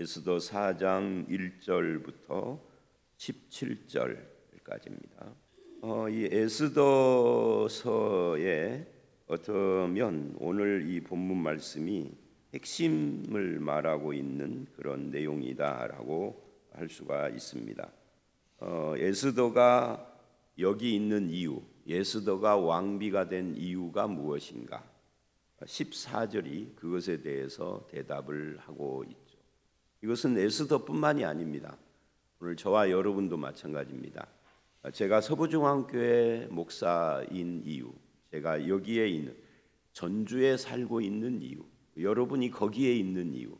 에스더 4장 1절부터 17절까지입니다. 이 에스더서에 어쩌면 오늘 이 본문 말씀이 핵심을 말하고 있는 그런 내용이다라고 할 수가 있습니다. 에스더가 여기 있는 이유, 에스더가 왕비가 된 이유가 무엇인가? 14절이 그것에 대해서 대답을 하고 있죠. 이것은 에스더뿐만이 아닙니다. 오늘 저와 여러분도 마찬가지입니다. 제가 서부중앙교회 목사인 이유, 제가 여기에 있는 전주에 살고 있는 이유, 여러분이 거기에 있는 이유,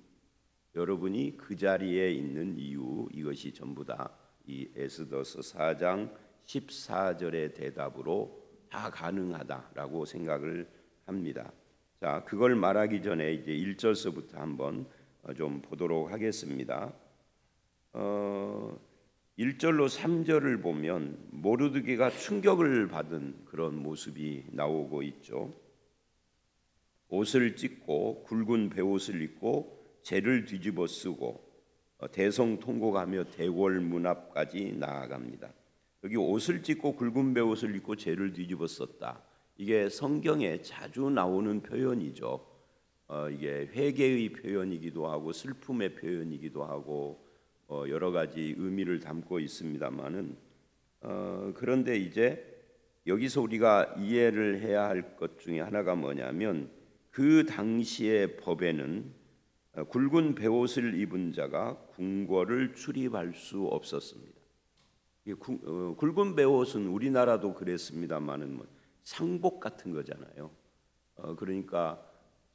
여러분이 그 자리에 있는 이유, 이것이 전부 다 이 에스더서 4장 14절의 대답으로 다 가능하다라고 생각을 합니다. 자, 그걸 말하기 전에 이제 1절서부터 한번 좀 보도록 하겠습니다. 1절로 3절을 보면 모르드게가 충격을 받은 그런 모습이 나오고 있죠. 옷을 찢고 굵은 베옷을 입고 재를 뒤집어 쓰고 대성통곡하며 대궐 문 앞까지 나아갑니다. 여기 옷을 찢고 굵은 베옷을 입고 재를 뒤집어 썼다. 이게 성경에 자주 나오는 표현이죠. 이게 회개의 표현이기도 하고 슬픔의 표현이기도 하고 여러 가지 의미를 담고 있습니다만은 그런데 이제 여기서 우리가 이해를 해야 할 것 중에 하나가 뭐냐면 그 당시의 법에는 굵은 베옷을 입은 자가 궁궐을 출입할 수 없었습니다. 굵은 베옷은 우리나라도 그랬습니다만은 뭐 상복 같은 거잖아요. 그러니까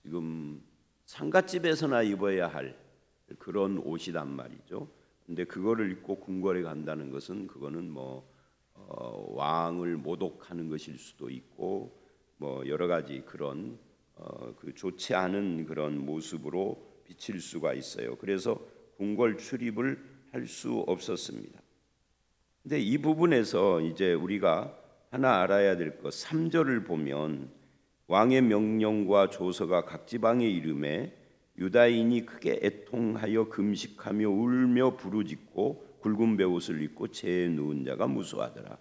지금 상갓집에서나 입어야 할 그런 옷이란 말이죠. 근데 그거를 입고 궁궐에 간다는 것은 그거는 뭐 왕을 모독하는 것일 수도 있고 뭐 여러 가지 그런 그 좋지 않은 그런 모습으로 비칠 수가 있어요. 그래서 궁궐 출입을 할 수 없었습니다. 근데 이 부분에서 이제 우리가 하나 알아야 될 것 3절을 보면 왕의 명령과 조서가 각 지방에 이름에 유다인이 크게 애통하여 금식하며 울며 부르짖고 굵은 베옷을 입고 재에 누운 자가 무수하더라.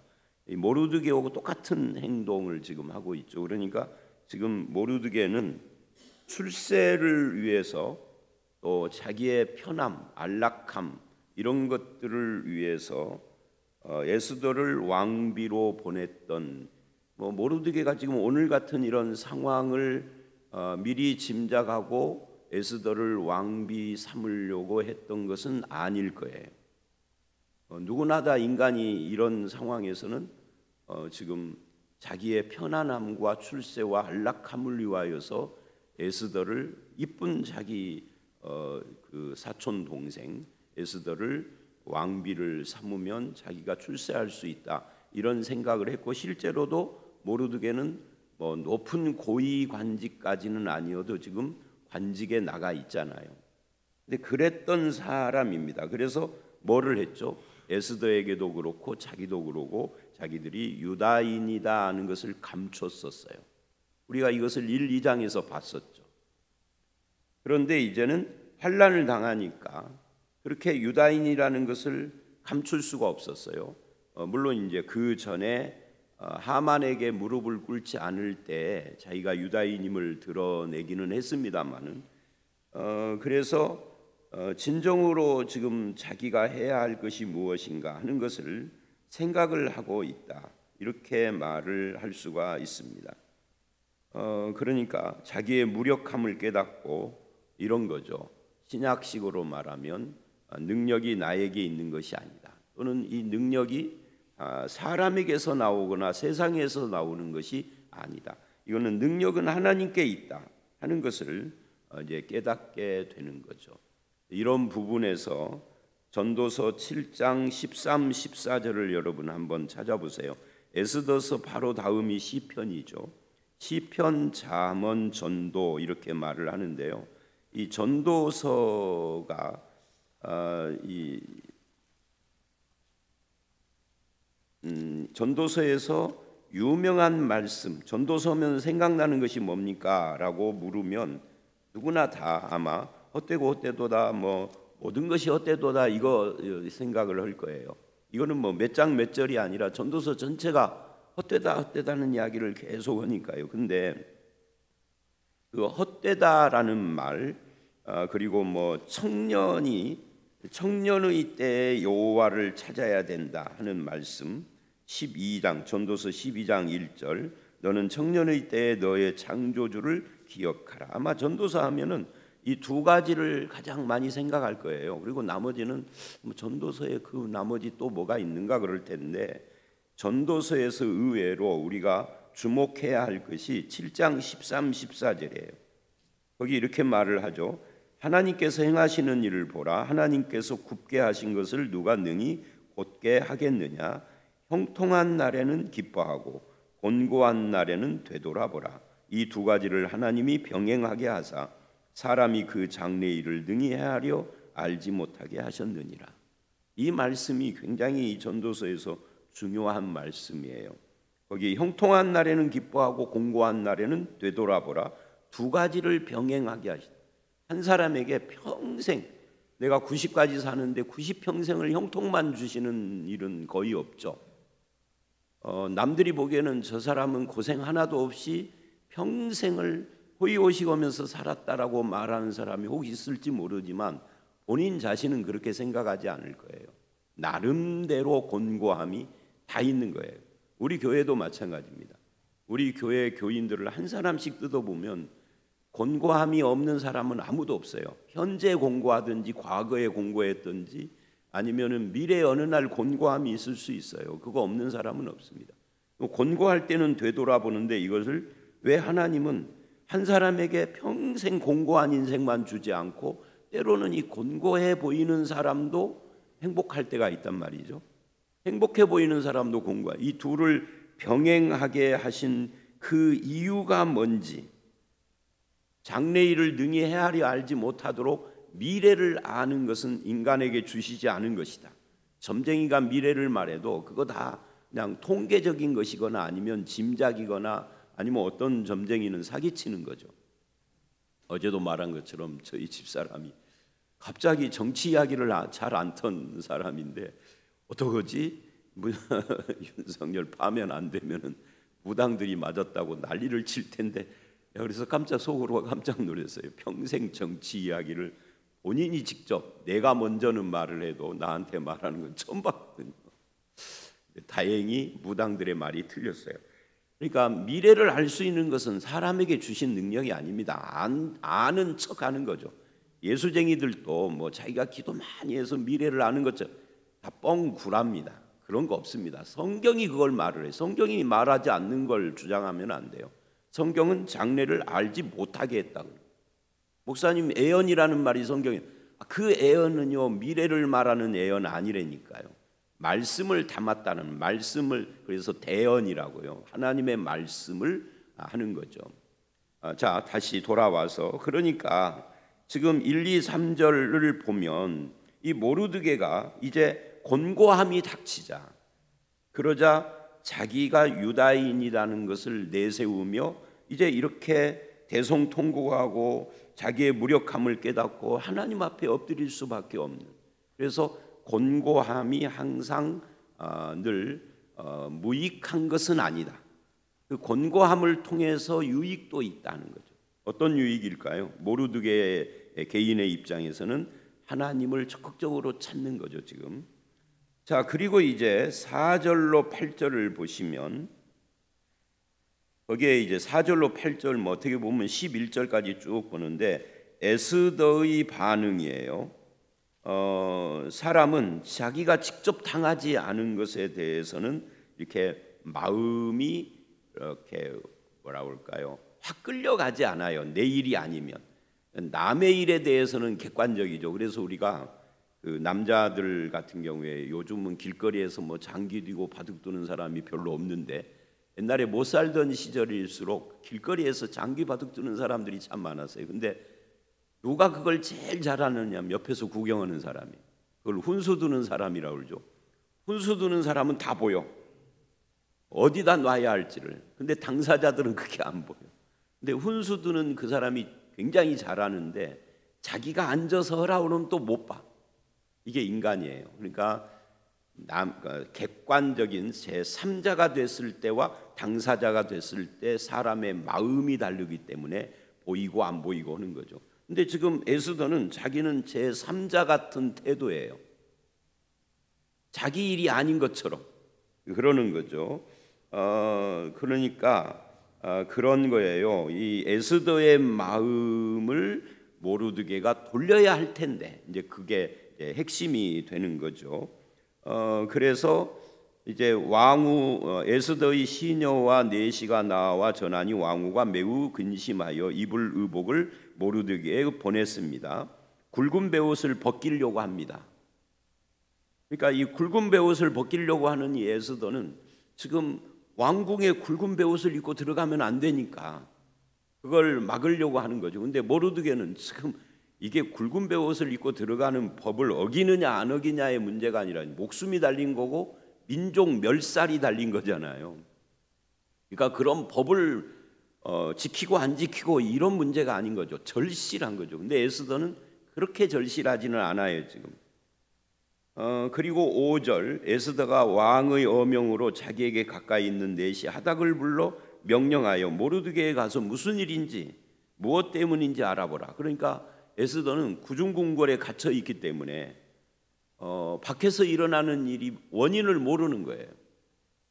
이 모르드게하고 똑같은 행동을 지금 하고 있죠. 그러니까 지금 모르드게는 출세를 위해서 또 자기의 편함, 안락함 이런 것들을 위해서 에스더를 왕비로 보냈던 모르드게가 지금 오늘 같은 이런 상황을 미리 짐작하고 에스더를 왕비 삼으려고 했던 것은 아닐 거예요. 누구나 다 인간이 이런 상황에서는 지금 자기의 편안함과 출세와 안락함을 위하여서 에스더를 이쁜 자기 그 사촌 동생 에스더를 왕비를 삼으면 자기가 출세할 수 있다 이런 생각을 했고 실제로도 모르드게는 뭐 높은 고위 관직까지는 아니어도 지금 관직에 나가 있잖아요. 근데 그랬던 사람입니다. 그래서 뭐를 했죠? 에스더에게도 그렇고 자기도 그러고 자기들이 유다인이다 하는 것을 감췄었어요. 우리가 이것을 1, 2장에서 봤었죠. 그런데 이제는 환난을 당하니까 그렇게 유다인이라는 것을 감출 수가 없었어요. 물론 이제 그 전에 하만에게 무릎을 꿇지 않을 때 자기가 유다인임을 드러내기는 했습니다만은 그래서 진정으로 지금 자기가 해야 할 것이 무엇인가 하는 것을 생각을 하고 있다 이렇게 말을 할 수가 있습니다. 그러니까 자기의 무력함을 깨닫고 이런 거죠. 신약식으로 말하면 능력이 나에게 있는 것이 아니다. 또는 이 능력이 사람에게서 나오거나 세상에서 나오는 것이 아니다. 이거는 능력은 하나님께 있다 하는 것을 이제 깨닫게 되는 거죠. 이런 부분에서 전도서 7장 13, 14절을 여러분 한번 찾아보세요. 에스더서 바로 다음이 시편이죠. 시편, 잠언, 전도 이렇게 말을 하는데요. 이 전도서가 전도서에서 유명한 말씀, 전도서면 생각나는 것이 뭡니까? 라고 물으면 누구나 다 아마 헛되고 헛되도다 뭐 모든 것이 헛되도다 이거 생각을 할 거예요. 이거는 뭐 몇 장 몇 절이 아니라 전도서 전체가 헛되다는 이야기를 계속 하니까요. 근데 그 헛되다라는 말, 그리고 뭐 청년의 때에 여호와를 찾아야 된다 하는 말씀, 12장 전도서 12장 1절, 너는 청년의 때에 너의 창조주를 기억하라. 아마 전도서 하면은 이 두 가지를 가장 많이 생각할 거예요. 그리고 나머지는 뭐 전도서에 그 나머지 또 뭐가 있는가 그럴 텐데, 전도서에서 의외로 우리가 주목해야 할 것이 7장 13, 14절이에요. 거기 이렇게 말을 하죠. 하나님께서 행하시는 일을 보라. 하나님께서 굽게 하신 것을 누가 능히 곧게 하겠느냐. 형통한 날에는 기뻐하고 곤고한 날에는 되돌아보라. 이 두 가지를 하나님이 병행하게 하사 사람이 그 장래 일을 능히 헤아려 알지 못하게 하셨느니라. 이 말씀이 굉장히 전도서에서 중요한 말씀이에요. 거기 형통한 날에는 기뻐하고 곤고한 날에는 되돌아보라. 두 가지를 병행하게 하시다. 한 사람에게 평생, 내가 90까지 사는데 90평생을 형통만 주시는 일은 거의 없죠. 남들이 보기에는 저 사람은 고생 하나도 없이 평생을 호의호식하면서 살았다라고 말하는 사람이 혹 있을지 모르지만 본인 자신은 그렇게 생각하지 않을 거예요. 나름대로 곤고함이 다 있는 거예요. 우리 교회도 마찬가지입니다. 우리 교회 교인들을 한 사람씩 뜯어보면 곤고함이 없는 사람은 아무도 없어요. 현재 곤고하든지 과거에 곤고했든지 아니면은 미래 어느 날 곤고함이 있을 수 있어요. 그거 없는 사람은 없습니다. 곤고할 때는 되돌아보는데 이것을 왜 하나님은 한 사람에게 평생 곤고한 인생만 주지 않고 때로는 이 곤고해 보이는 사람도 행복할 때가 있단 말이죠. 행복해 보이는 사람도 곤고해. 이 둘을 병행하게 하신 그 이유가 뭔지, 장래일을 능히 헤아려 알지 못하도록 미래를 아는 것은 인간에게 주시지 않은 것이다. 점쟁이가 미래를 말해도 그거 다 그냥 통계적인 것이거나 아니면 짐작이거나 아니면 어떤 점쟁이는 사기치는 거죠. 어제도 말한 것처럼 저희 집사람이 갑자기 정치 이야기를 잘 안 턴 사람인데 어떡하지? 윤석열 파면 안 되면은 무당들이 맞았다고 난리를 칠 텐데, 그래서 속으로 깜짝 놀랐어요. 평생 정치 이야기를 본인이 직접 내가 먼저는 말을 해도 나한테 말하는 건 처음 봤거든요. 다행히 무당들의 말이 틀렸어요. 그러니까 미래를 알 수 있는 것은 사람에게 주신 능력이 아닙니다. 아는 척하는 거죠. 예수쟁이들도 뭐 자기가 기도 많이 해서 미래를 아는 것처럼 다 뻥구랍니다. 그런 거 없습니다. 성경이 그걸 말을 해요. 성경이 말하지 않는 걸 주장하면 안 돼요. 성경은 장래를 알지 못하게 했다고. 목사님 애언이라는 말이 성경에, 그 애언은요 미래를 말하는 애언 아니라니까요. 말씀을 담았다는, 말씀을, 그래서 대언이라고요. 하나님의 말씀을 하는 거죠. 자, 다시 돌아와서, 그러니까 지금 1, 2, 3절을 보면 이 모르드게가 이제 곤고함이 닥치자, 그러자 자기가 유다인이라는 것을 내세우며 이제 이렇게 대성통곡하고 자기의 무력함을 깨닫고 하나님 앞에 엎드릴 수밖에 없는, 그래서 곤고함이 항상 늘 무익한 것은 아니다. 그 곤고함을 통해서 유익도 있다는 거죠. 어떤 유익일까요? 모르드게의 개인의 입장에서는 하나님을 적극적으로 찾는 거죠, 지금. 자, 그리고 이제 4절로 8절을 보시면 거기에 이제 4절로 8절 뭐 어떻게 보면 11절까지 쭉 보는데 에스더의 반응이에요. 사람은 자기가 직접 당하지 않은 것에 대해서는 이렇게 마음이 이렇게 뭐라 그럴까요? 확 끌려가지 않아요. 내 일이 아니면. 남의 일에 대해서는 객관적이죠. 그래서 우리가 그 남자들 같은 경우에 요즘은 길거리에서 뭐 장기 뒤고 바둑 두는 사람이 별로 없는데, 옛날에 못 살던 시절일수록 길거리에서 장기 바둑 두는 사람들이 참 많았어요. 근데 누가 그걸 제일 잘하느냐면 옆에서 구경하는 사람이. 그걸 훈수 두는 사람이라고 그러죠. 훈수 두는 사람은 다 보여. 어디다 놔야 할지를. 근데 당사자들은 그게 안 보여. 근데 훈수 두는 그 사람이 굉장히 잘하는데 자기가 앉아서 하라 그러면 또 못 봐. 이게 인간이에요. 그러니까 객관적인 제3자가 됐을 때와 당사자가 됐을 때 사람의 마음이 다르기 때문에 보이고 안 보이고 하는 거죠. 근데 지금 에스더는 자기는 제3자 같은 태도예요. 자기 일이 아닌 것처럼 그러는 거죠. 그러니까 그런 거예요. 이 에스더의 마음을 모르드게가 돌려야 할 텐데 이제 그게 핵심이 되는 거죠. 그래서 이제 왕후 에스더의 시녀와 내시가 나와 전하니 왕후가 매우 근심하여 입을 의복을 모르드게에 보냈습니다. 굵은 베옷을 벗기려고 합니다. 그러니까 이 굵은 베옷을 벗기려고 하는 이 에스더는 지금 왕궁에 굵은 베옷을 입고 들어가면 안 되니까 그걸 막으려고 하는 거죠. 근데 모르드게는 지금 이게 굵은 베옷을 입고 들어가는 법을 어기느냐 안 어기냐의 문제가 아니라 목숨이 달린 거고 민족 멸살이 달린 거잖아요. 그러니까 그런 법을 지키고 안 지키고 이런 문제가 아닌 거죠. 절실한 거죠. 근데 에스더는 그렇게 절실하지는 않아요 지금. 그리고 5절 에스더가 왕의 어명으로 자기에게 가까이 있는 내시 하닥을 불러 명령하여 모르드게에 가서 무슨 일인지 무엇 때문인지 알아보라. 그러니까 에스더는 구중궁궐에 갇혀 있기 때문에 밖에서 일어나는 일이 원인을 모르는 거예요.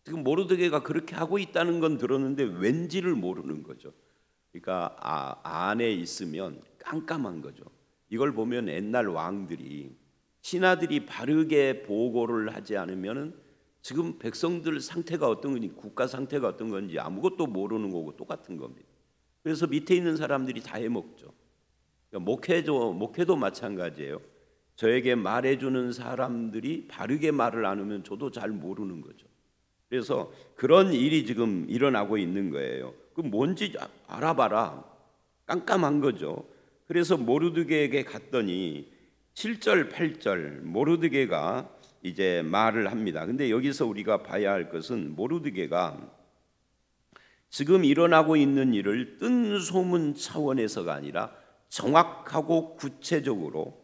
지금 모르드게가 그렇게 하고 있다는 건 들었는데 왠지를 모르는 거죠. 그러니까 안에 있으면 깜깜한 거죠. 이걸 보면 옛날 왕들이 신하들이 바르게 보고를 하지 않으면 지금 백성들 상태가 어떤 건지 국가 상태가 어떤 건지 아무것도 모르는 거고 똑같은 겁니다. 그래서 밑에 있는 사람들이 다 해먹죠. 그러니까 목회도 마찬가지예요. 저에게 말해주는 사람들이 바르게 말을 안 하면 저도 잘 모르는 거죠. 그래서 그런 일이 지금 일어나고 있는 거예요. 그 뭔지 알아봐라. 깜깜한 거죠. 그래서 모르드게에게 갔더니 7절 8절 모르드게가 이제 말을 합니다. 근데 여기서 우리가 봐야 할 것은 모르드게가 지금 일어나고 있는 일을 뜬 소문 차원에서가 아니라 정확하고 구체적으로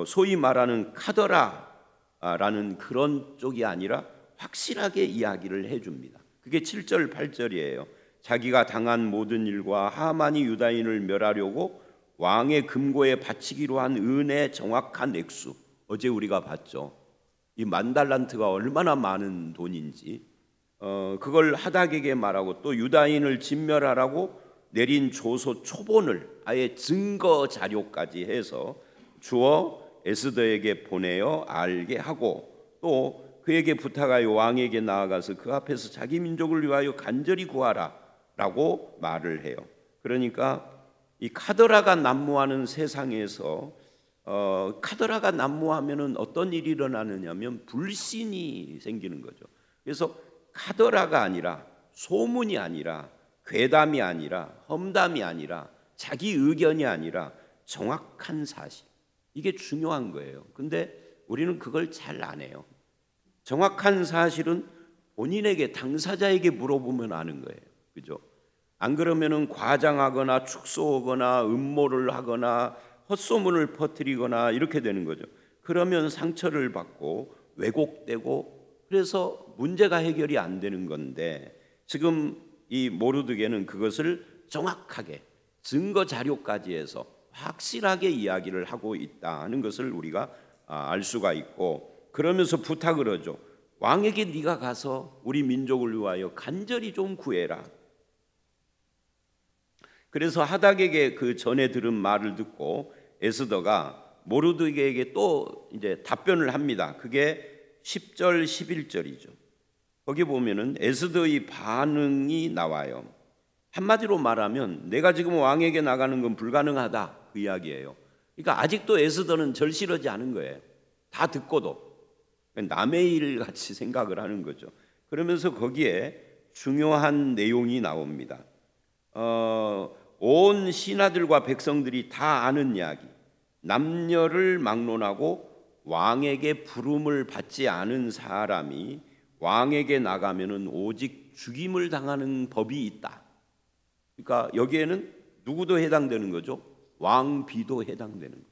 소위 말하는 카더라라는 그런 쪽이 아니라 확실하게 이야기를 해줍니다. 그게 7절 8절이에요. 자기가 당한 모든 일과 하만이 유다인을 멸하려고 왕의 금고에 바치기로 한 은의 정확한 액수, 어제 우리가 봤죠. 이 10,000달란트가 얼마나 많은 돈인지 그걸 하닥에게 말하고 또 유다인을 진멸하라고 내린 조서 초본을 아예 증거 자료까지 해서 주어 에스더에게 보내어 알게 하고 또 그에게 부탁하여 왕에게 나아가서 그 앞에서 자기 민족을 위하여 간절히 구하라 라고 말을 해요. 그러니까 이 카더라가 난무하는 세상에서 카더라가 난무하면은 어떤 일이 일어나느냐면 불신이 생기는 거죠. 그래서 카더라가 아니라 소문이 아니라 괴담이 아니라 험담이 아니라 자기 의견이 아니라 정확한 사실, 이게 중요한 거예요. 근데 우리는 그걸 잘 안 해요. 정확한 사실은 본인에게 당사자에게 물어보면 아는 거예요. 그죠? 안 그러면은 과장하거나 축소하거나 음모를 하거나 헛소문을 퍼뜨리거나 이렇게 되는 거죠. 그러면 상처를 받고 왜곡되고 그래서 문제가 해결이 안 되는 건데 지금 이 모르드게는 그것을 정확하게 증거 자료까지 해서 확실하게 이야기를 하고 있다는 것을 우리가 알 수가 있고 그러면서 부탁을 하죠. 왕에게 네가 가서 우리 민족을 위하여 간절히 좀 구해라. 그래서 하닥에게 그 전에 들은 말을 듣고 에스더가 모르드게에게 또 이제 답변을 합니다. 그게 10절 11절이죠. 거기 보면은 에스더의 반응이 나와요. 한마디로 말하면 내가 지금 왕에게 나가는 건 불가능하다 그 이야기예요. 그러니까 아직도 에스더는 절실하지 않은 거예요. 다 듣고도 남의 일 같이 생각을 하는 거죠. 그러면서 거기에 중요한 내용이 나옵니다. 온 신하들과 백성들이 다 아는 이야기, 남녀를 막론하고 왕에게 부름을 받지 않은 사람이 왕에게 나가면은 오직 죽임을 당하는 법이 있다. 그러니까 여기에는 누구도 해당되는 거죠. 왕비도 해당되는 거예요.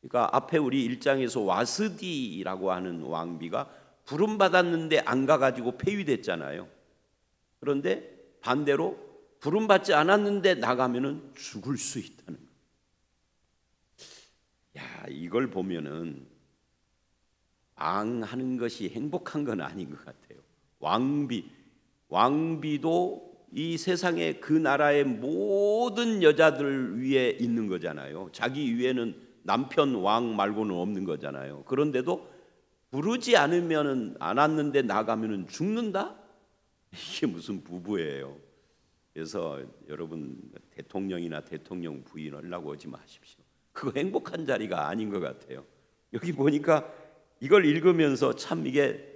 그러니까 앞에 우리 1장에서 와스디라고 하는 왕비가 부름 받았는데 안 가가지고 폐위됐잖아요. 그런데 반대로 부름 받지 않았는데 나가면은 죽을 수 있다는 거예요. 야, 이걸 보면은 왕하는 것이 행복한 건 아닌 것 같아요. 왕비도 이 세상의 그 나라의 모든 여자들 위에 있는 거잖아요. 자기 위에는 남편 왕 말고는 없는 거잖아요. 그런데도 부르지 않으면은 안 왔는데 나가면은 죽는다? 이게 무슨 부부예요. 그래서 여러분 대통령이나 대통령 부인 하려고 하지 마십시오. 그거 행복한 자리가 아닌 것 같아요. 여기 보니까 이걸 읽으면서 참 이게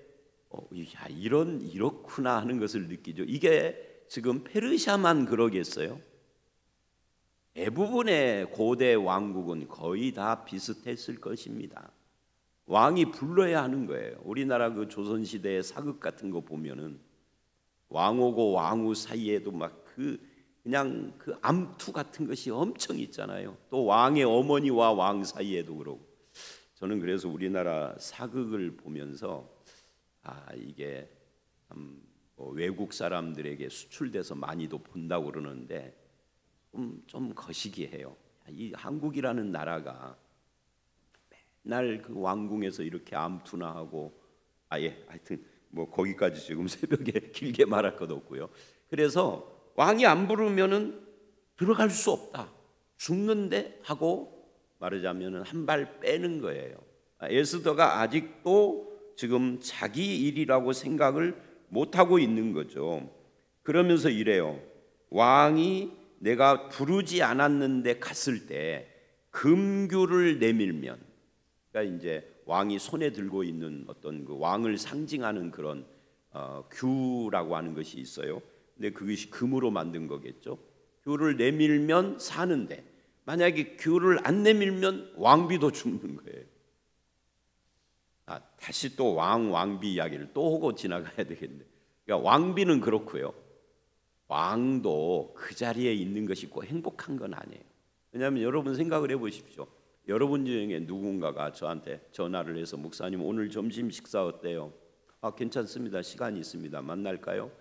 야, 이렇구나 하는 것을 느끼죠. 이게 지금 페르시아만 그러겠어요? 대부분의 고대 왕국은 거의 다 비슷했을 것입니다. 왕이 불러야 하는 거예요. 우리나라 그 조선시대의 사극 같은 거 보면은 왕후고 왕후 사이에도 막 그냥 그 암투 같은 것이 엄청 있잖아요. 또 왕의 어머니와 왕 사이에도 그러고. 저는 그래서 우리나라 사극을 보면서 이게 외국 사람들에게 수출돼서 많이도 본다고 그러는데 좀 거시기해요. 이 한국이라는 나라가 맨날 그 왕궁에서 이렇게 암투나 하고 하여튼 뭐 거기까지 지금 새벽에 길게 말할 것 없고요. 그래서 왕이 안 부르면은 들어갈 수 없다. 죽는데 하고 말하자면은 한 발 빼는 거예요. 에스더가 아직도 지금 자기 일이라고 생각을 못 하고 있는 거죠. 그러면서 이래요. 왕이 내가 부르지 않았는데 갔을 때 금규를 내밀면, 그러니까 이제 왕이 손에 들고 있는 어떤 그 왕을 상징하는 그런 규라고 하는 것이 있어요. 근데 그것이 금으로 만든 거겠죠. 규를 내밀면 사는데 만약에 규를 안 내밀면 왕비도 죽는 거예요. 다시 또 왕비 이야기를 또 하고 지나가야 되겠네. 그러니까 왕비는 그렇고요. 왕도 그 자리에 있는 것이 꼭 행복한 건 아니에요. 왜냐하면 여러분 생각을 해보십시오. 여러분 중에 누군가가 저한테 전화를 해서 목사님 오늘 점심 식사 어때요? 괜찮습니다. 시간이 있습니다. 만날까요?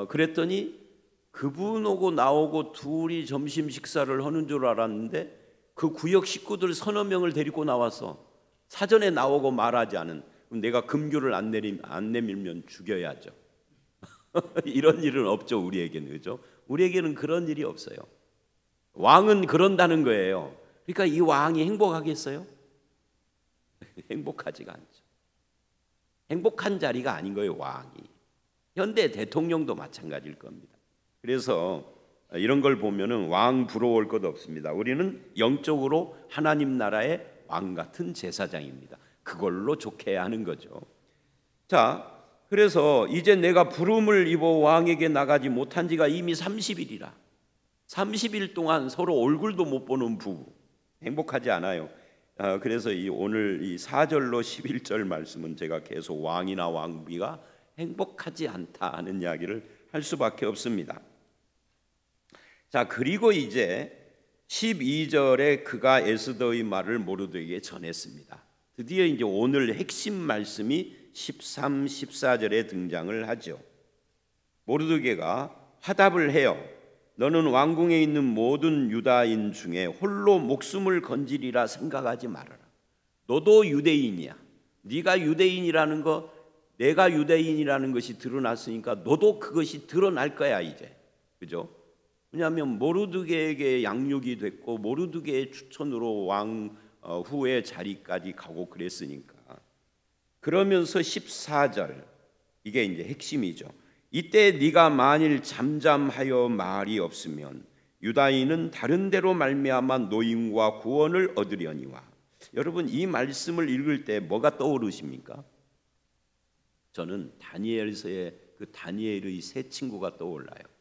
그랬더니 그분하고 나오고 둘이 점심 식사를 하는 줄 알았는데 그 구역 식구들 서너 명을 데리고 나와서 사전에 나오고 말하지 않은, 그럼 내가 금규를 안 내밀면 죽여야죠. 이런 일은 없죠. 우리에게는. 그죠? 우리에게는 그런 일이 없어요. 왕은 그런다는 거예요. 그러니까 이 왕이 행복하겠어요? 행복하지가 않죠. 행복한 자리가 아닌 거예요. 왕이. 현대 대통령도 마찬가지일 겁니다. 그래서 이런 걸 보면은 왕 부러울 것 없습니다. 우리는 영적으로 하나님 나라의 왕 같은 제사장입니다. 그걸로 좋게 하는 거죠. 자, 그래서 이제 내가 부름을 입어 왕에게 나가지 못한 지가 이미 30일이라 30일 동안 서로 얼굴도 못 보는 부부, 행복하지 않아요. 그래서 오늘 이 4절로 11절 말씀은 제가 계속 왕이나 왕비가 행복하지 않다 하는 이야기를 할 수밖에 없습니다. 자, 그리고 이제 12절에 그가 에스더의 말을 모르드에게 전했습니다. 드디어 이제 오늘 핵심 말씀이 13, 14절에 등장을 하죠. 모르드게가 화답을 해요. 너는 왕궁에 있는 모든 유다인 중에 홀로 목숨을 건지리라 생각하지 말아라. 너도 유대인이야. 네가 유대인이라는 거, 내가 유대인이라는 것이 드러났으니까 너도 그것이 드러날 거야 이제. 그죠? 왜냐하면 모르드게에게 양육이 됐고 모르드게의 추천으로 왕 후의 자리까지 가고 그랬으니까. 그러면서 14절, 이게 이제 핵심이죠. 이때 네가 만일 잠잠하여 말이 없으면 유다인은 다른 데로 말미암아 노임과 구원을 얻으려니와. 여러분 이 말씀을 읽을 때 뭐가 떠오르십니까? 저는 다니엘서의 그 다니엘의 세 친구가 떠올라요.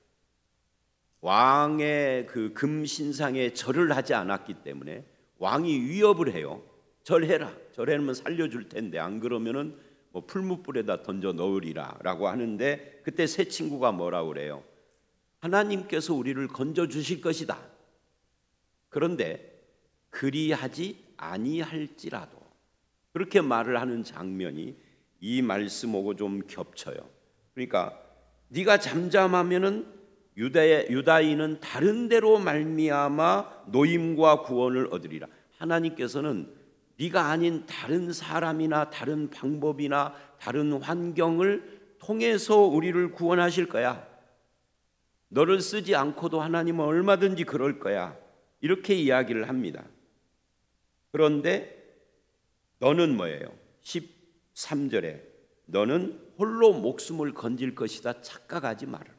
왕의 그 금신상에 절을 하지 않았기 때문에 왕이 위협을 해요. 절해라. 절하면 살려줄 텐데 안 그러면은 뭐 풀무불에다 던져 넣으리라 라고 하는데, 그때 세 친구가 뭐라고 그래요? 하나님께서 우리를 건져 주실 것이다. 그런데 그리하지 아니할지라도, 그렇게 말을 하는 장면이 이 말씀하고 좀 겹쳐요. 그러니까 네가 잠잠하면은 유다인은 다른 데로 말미암아 노임과 구원을 얻으리라. 하나님께서는 네가 아닌 다른 사람이나 다른 방법이나 다른 환경을 통해서 우리를 구원하실 거야. 너를 쓰지 않고도 하나님은 얼마든지 그럴 거야. 이렇게 이야기를 합니다. 그런데 너는 뭐예요? 13절에 너는 홀로 목숨을 건질 것이다. 착각하지 말아라.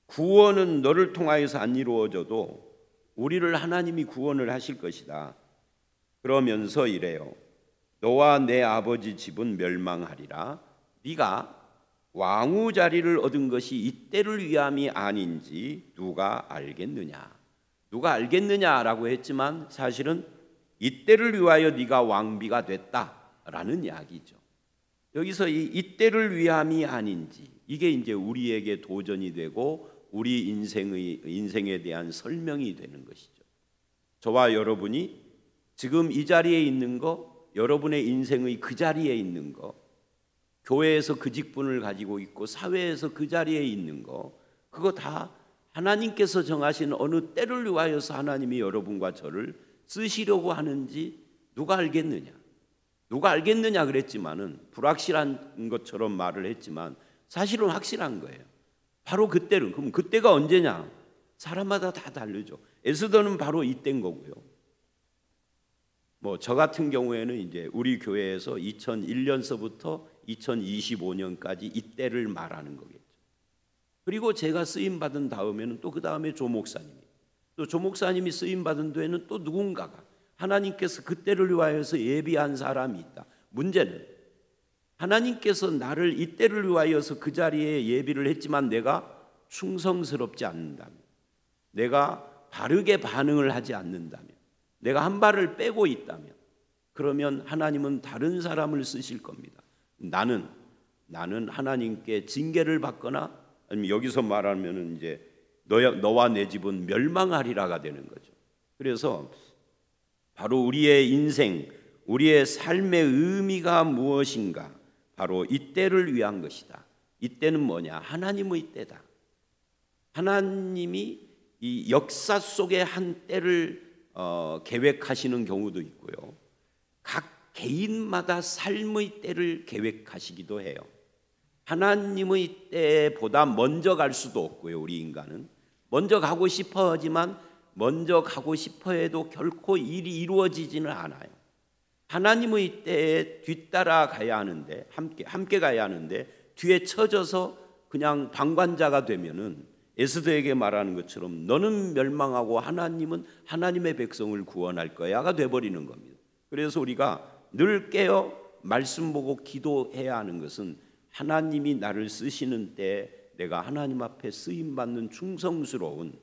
구원은 너를 통하여서 안 이루어져도 우리를 하나님이 구원을 하실 것이다. 그러면서 이래요. 너와 내 아버지 집은 멸망하리라. 네가 왕후 자리를 얻은 것이 이때를 위함이 아닌지 누가 알겠느냐. 누가 알겠느냐라고 했지만 사실은 이때를 위하여 네가 왕비가 됐다라는 이야기죠. 여기서 이때를 위함이 아닌지, 이게 이제 우리에게 도전이 되고 우리 인생에 대한 설명이 되는 것이죠. 저와 여러분이 지금 이 자리에 있는 거, 여러분의 인생의 그 자리에 있는 거, 교회에서 그 직분을 가지고 있고 사회에서 그 자리에 있는 거, 그거 다 하나님께서 정하신 어느 때를 위하여서 하나님이 여러분과 저를 쓰시려고 하는지 누가 알겠느냐. 누가 알겠느냐 그랬지만은 불확실한 것처럼 말을 했지만 사실은 확실한 거예요. 바로 그때는, 그럼 그때가 언제냐? 사람마다 다 다르죠. 에스더는 바로 이때인 거고요. 뭐 저 같은 경우에는 이제 우리 교회에서 2001년서부터 2025년까지 이때를 말하는 거겠죠. 그리고 제가 쓰임 받은 다음에는 또 그 다음에 조 목사님이, 또 조 목사님이 쓰임 받은 뒤에는 또 누군가가, 하나님께서 그때를 위하여서 예비한 사람이 있다. 문제는 하나님께서 나를 이때를 위하여서 그 자리에 예비를 했지만 내가 충성스럽지 않는다면, 내가 바르게 반응을 하지 않는다면, 내가 한 발을 빼고 있다면, 그러면 하나님은 다른 사람을 쓰실 겁니다. 나는 하나님께 징계를 받거나, 아니면 여기서 말하면 이제 너와 내 집은 멸망하리라가 되는 거죠. 그래서 바로 우리의 인생, 우리의 삶의 의미가 무엇인가? 바로 이때를 위한 것이다. 이때는 뭐냐? 하나님의 때다. 하나님이 이 역사 속에 한 때를 계획하시는 경우도 있고요. 각 개인마다 삶의 때를 계획하시기도 해요. 하나님의 때보다 먼저 갈 수도 없고요. 우리 인간은 먼저 가고 싶어 하지만 먼저 가고 싶어 해도 결코 일이 이루어지지는 않아요. 하나님의 때에 뒤따라 가야 하는데, 함께 가야 하는데 뒤에 처져서 그냥 방관자가 되면은 에스더에게 말하는 것처럼 너는 멸망하고 하나님은 하나님의 백성을 구원할 거야가 돼버리는 겁니다. 그래서 우리가 늘 깨어 말씀 보고 기도해야 하는 것은 하나님이 나를 쓰시는 때 내가 하나님 앞에 쓰임 받는 충성스러운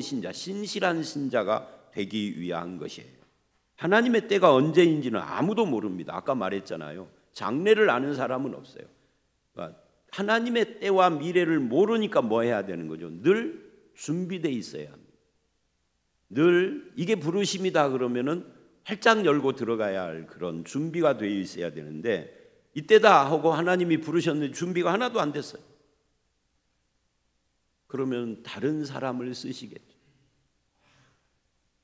신자, 신실한 신자가 되기 위한 것이에요. 하나님의 때가 언제인지는 아무도 모릅니다. 아까 말했잖아요. 장래를 아는 사람은 없어요. 그러니까 하나님의 때와 미래를 모르니까 뭐 해야 되는 거죠? 늘 준비되어 있어야 합니다. 늘 이게 부르심이다 그러면은 활짝 열고 들어가야 할 그런 준비가 되어 있어야 되는데, 이때다 하고 하나님이 부르셨는데 준비가 하나도 안 됐어요. 그러면 다른 사람을 쓰시겠죠.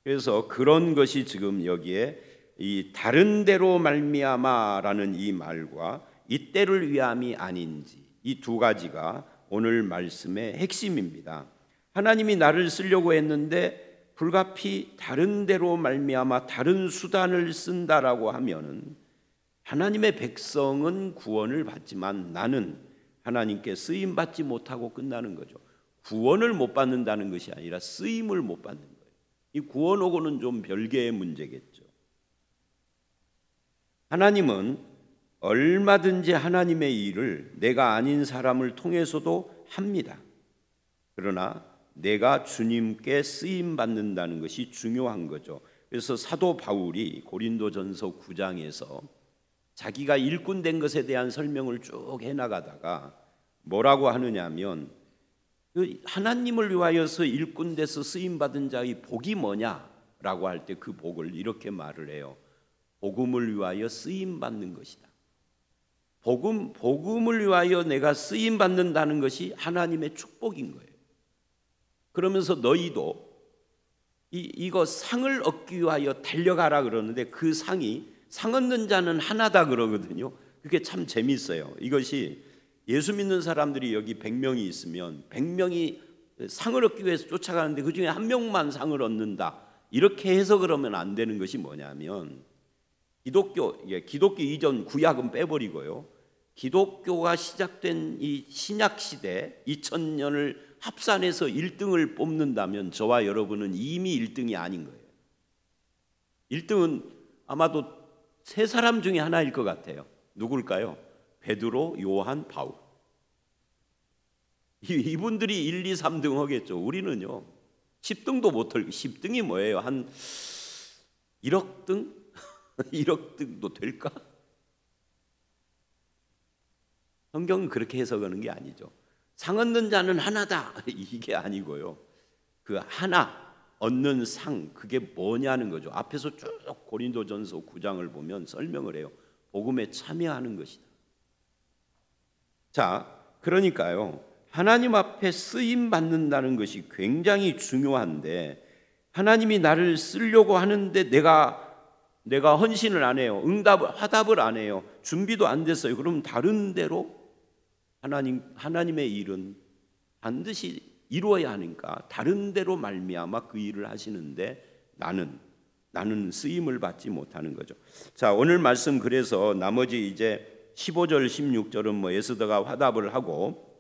그래서 그런 것이 지금 여기에 이 다른 데로 말미암아라는 이 말과 이때를 위함이 아닌지, 이 두 가지가 오늘 말씀의 핵심입니다. 하나님이 나를 쓰려고 했는데 불가피 다른 데로 말미암아 다른 수단을 쓴다라고 하면은 하나님의 백성은 구원을 받지만 나는 하나님께 쓰임 받지 못하고 끝나는 거죠. 구원을 못 받는다는 것이 아니라 쓰임을 못 받는 거예요. 이 구원하고는 좀 별개의 문제겠죠. 하나님은 얼마든지 하나님의 일을 내가 아닌 사람을 통해서도 합니다. 그러나 내가 주님께 쓰임 받는다는 것이 중요한 거죠. 그래서 사도 바울이 고린도전서 9장에서 자기가 일꾼 된 것에 대한 설명을 쭉 해나가다가 뭐라고 하느냐면, 하나님을 위하여서 일꾼 돼서 쓰임 받은 자의 복이 뭐냐 라고 할 때 그 복을 이렇게 말을 해요. 복음을 위하여 쓰임 받는 것이다. 복음을 위하여 내가 쓰임 받는다는 것이 하나님의 축복인 거예요. 그러면서 너희도 이거 상을 얻기 위하여 달려가라 그러는데 그 상이 상 얻는 자는 하나다 그러거든요. 그게 참 재밌어요. 이것이 예수 믿는 사람들이 여기 100명이 있으면 100명이 상을 얻기 위해서 쫓아가는데 그 중에 한 명만 상을 얻는다. 이렇게 해서 그러면 안 되는 것이 뭐냐면 기독교 이전 구약은 빼버리고요. 기독교가 시작된 이 신약 시대 2000년을 합산해서 1등을 뽑는다면 저와 여러분은 이미 1등이 아닌 거예요. 1등은 아마도 세 사람 중에 하나일 것 같아요. 누굴까요? 베드로, 요한, 바울. 이분들이 1, 2, 3등 하겠죠. 우리는요 10등도 못할. 10등이 뭐예요? 한 1억 등? 1억 등도 될까? 성경은 그렇게 해석하는 게 아니죠. 상 얻는 자는 하나다 이게 아니고요. 그 하나 얻는 상 그게 뭐냐는 거죠. 앞에서 쭉 고린도전서 9장을 보면 설명을 해요. 복음에 참여하는 것이다. 자, 그러니까요. 하나님 앞에 쓰임 받는다는 것이 굉장히 중요한데 하나님이 나를 쓰려고 하는데 내가 헌신을 안 해요. 화답을 안 해요. 준비도 안 됐어요. 그럼 다른 데로 하나님의 일은 반드시 이루어야 하니까 다른 데로 말미암아 그 일을 하시는데 나는 쓰임을 받지 못하는 거죠. 자, 오늘 말씀 그래서 나머지 이제 15절 16절은 에스더가 화답을 하고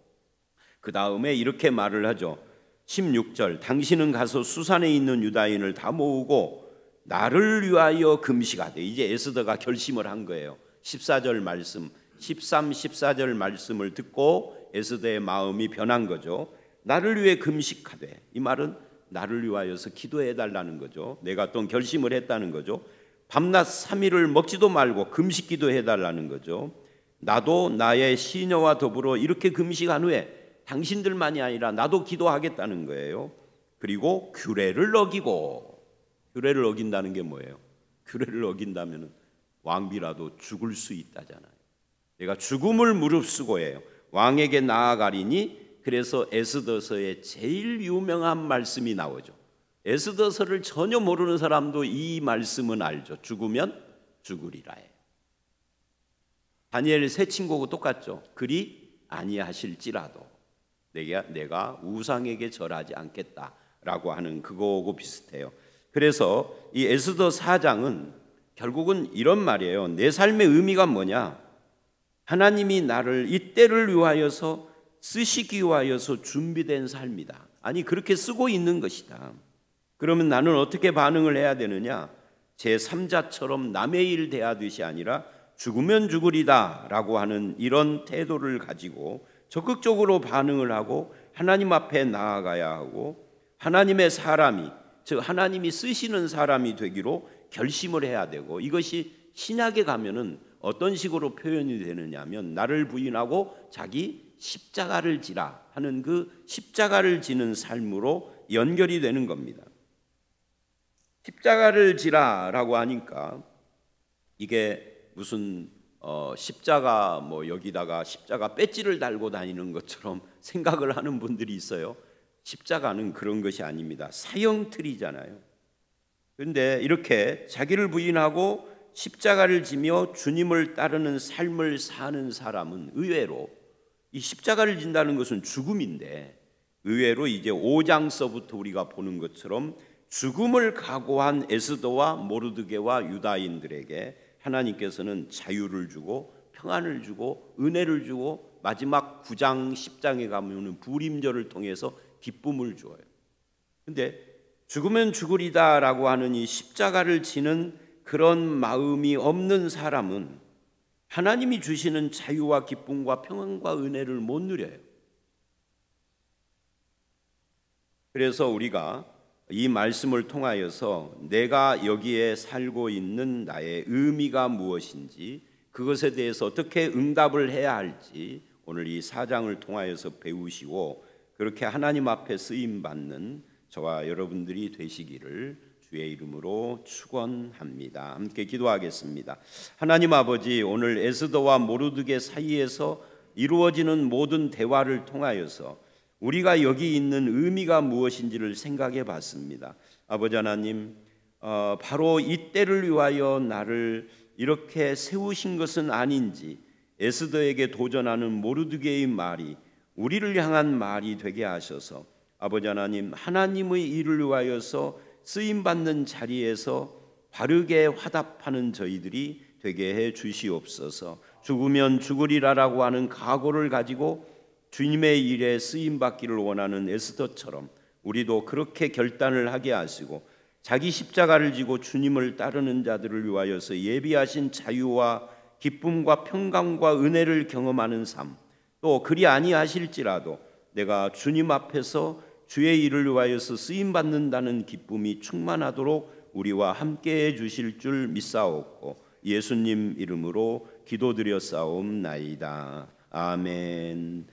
그 다음에 이렇게 말을 하죠. 16절 당신은 가서 수산에 있는 유다인을 다 모으고 나를 위하여 금식하되. 이제 에스더가 결심을 한 거예요. 14절 말씀 13, 14절 말씀을 듣고 에스더의 마음이 변한 거죠. 나를 위해 금식하되. 이 말은 나를 위하여서 기도해 달라는 거죠. 내가 또 결심을 했다는 거죠. 밤낮 3일을 먹지도 말고 금식 기도해 달라는 거죠. 나도 나의 시녀와 더불어 이렇게 금식한 후에 당신들만이 아니라 나도 기도하겠다는 거예요. 그리고 규례를 어기고. 규례를 어긴다는 게 뭐예요? 규례를 어긴다면 왕비라도 죽을 수 있다잖아요. 내가 죽음을 무릅쓰고 해요. 왕에게 나아가리니. 그래서 에스더서의 제일 유명한 말씀이 나오죠. 에스더서를 전혀 모르는 사람도 이 말씀은 알죠. 죽으면 죽으리라 해요. 다니엘 세 친구하고 똑같죠. 그리 아니하실지라도 내가 우상에게 절하지 않겠다라고 하는 그거하고 비슷해요. 그래서 이 에스더 4장은 결국은 이런 말이에요. 내 삶의 의미가 뭐냐? 하나님이 나를 이때를 위하여서 쓰시기 위하여서 준비된 삶이다. 아니 그렇게 쓰고 있는 것이다. 그러면 나는 어떻게 반응을 해야 되느냐? 제3자처럼 남의 일 대하듯이 아니라 죽으면 죽으리다 라고 하는 이런 태도를 가지고 적극적으로 반응을 하고 하나님 앞에 나아가야 하고 하나님의 사람이, 즉 하나님이 쓰시는 사람이 되기로 결심을 해야 되고, 이것이 신약에 가면은 어떤 식으로 표현이 되느냐면 나를 부인하고 자기 십자가를 지라 하는 그 십자가를 지는 삶으로 연결이 되는 겁니다. 십자가를 지라라고 하니까 이게 무슨 십자가 여기다가 십자가 배지를 달고 다니는 것처럼 생각을 하는 분들이 있어요. 십자가는 그런 것이 아닙니다. 사형틀이잖아요. 그런데 이렇게 자기를 부인하고 십자가를 지며 주님을 따르는 삶을 사는 사람은 의외로, 이 십자가를 진다는 것은 죽음인데 의외로 이제 5장서부터 우리가 보는 것처럼 죽음을 각오한 에스더와 모르드게와 유다인들에게 하나님께서는 자유를 주고 평안을 주고 은혜를 주고 마지막 9장 10장에 가면 부림절을 통해서 기쁨을 주어요. 그런데 죽으면 죽으리다라고 하는 이 십자가를 지는 그런 마음이 없는 사람은 하나님이 주시는 자유와 기쁨과 평안과 은혜를 못 누려요. 그래서 우리가 이 말씀을 통하여서 내가 여기에 살고 있는 나의 의미가 무엇인지, 그것에 대해서 어떻게 응답을 해야 할지 오늘 이 4장을 통하여서 배우시고 그렇게 하나님 앞에 쓰임받는 저와 여러분들이 되시기를 주의 이름으로 축원합니다. 함께 기도하겠습니다. 하나님 아버지, 오늘 에스더와 모르드게 사이에서 이루어지는 모든 대화를 통하여서 우리가 여기 있는 의미가 무엇인지를 생각해 봤습니다. 아버지 하나님, 바로 이 때를 위하여 나를 이렇게 세우신 것은 아닌지 에스더에게 도전하는 모르드게의 말이 우리를 향한 말이 되게 하셔서 아버지 하나님, 하나님의 일을 위하여서 쓰임받는 자리에서 바르게 화답하는 저희들이 되게 해 주시옵소서. 죽으면 죽으리라라고 하는 각오를 가지고 주님의 일에 쓰임받기를 원하는 에스더처럼 우리도 그렇게 결단을 하게 하시고 자기 십자가를 지고 주님을 따르는 자들을 위하여서 예비하신 자유와 기쁨과 평강과 은혜를 경험하는 삶, 또 그리 아니하실지라도 내가 주님 앞에서 주의 일을 위하여서 쓰임받는다는 기쁨이 충만하도록 우리와 함께해 주실 줄 믿사옵고 예수님 이름으로 기도드렸사옵나이다. 아멘.